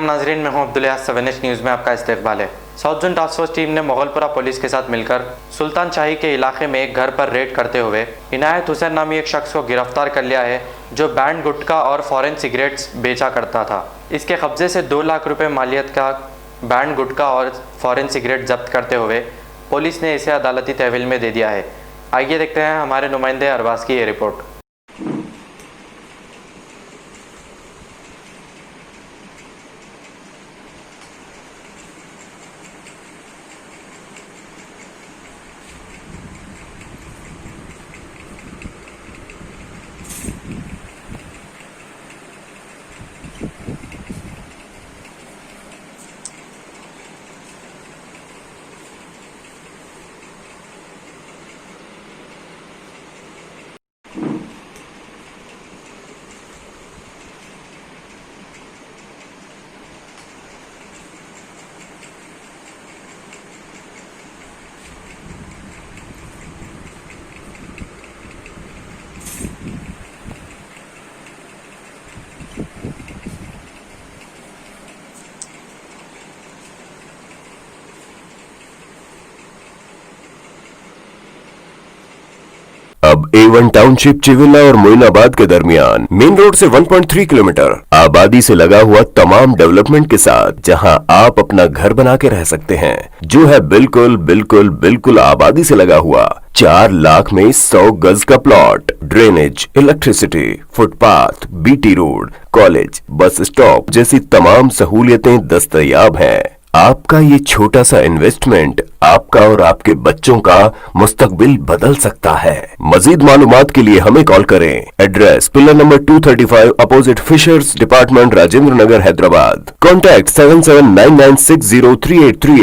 नाजरीन, मैं हूं अब्दुल सवेनिश न्यूज़ में आपका इस्तकबाल है। South zone task force team ने मोगलपुरा पुलिस के साथ मिलकर सुल्तान शाही के इलाके में एक घर पर रेड करते हुए इनायत हुसैन नामी एक शख्स को गिरफ्तार कर लिया है, जो बैंड गुटखा और फॉरेन सिगरेट्स बेचा करता था। इसके कब्जे से 2 लाख रुपए मालियत का बैंड गुटखा और फॉरेन सिगरेट जब्त करते हुए पुलिस ने इसे अदालती तहवील में दे दिया है। आइए देखते हैं हमारे नुमाइंदे अरबाज की ये रिपोर्ट। अब A1 टाउनशिप चिविला और मोइनाबाद के दरमियान मेन रोड से 1.3 किलोमीटर आबादी से लगा हुआ तमाम डेवलपमेंट के साथ जहां आप अपना घर बना के रह सकते हैं, जो है बिल्कुल बिल्कुल बिल्कुल आबादी से लगा हुआ। 4 लाख में 100 गज का plot, drainage, electricity, footpath, BT road, college, bus stop जैसी तमाम सहूलियतें दस्तयाब हैं। आपका ये छोटा सा इन्वेस्टमेंट आपका और आपके बच्चों का मुस्तकबिल बदल सकता है। मजीद मालूमात के लिए हमें कॉल करें। Address pillar number 235 opposite fishers department, Rajendra Nagar, Hyderabad. Contact 7799603838।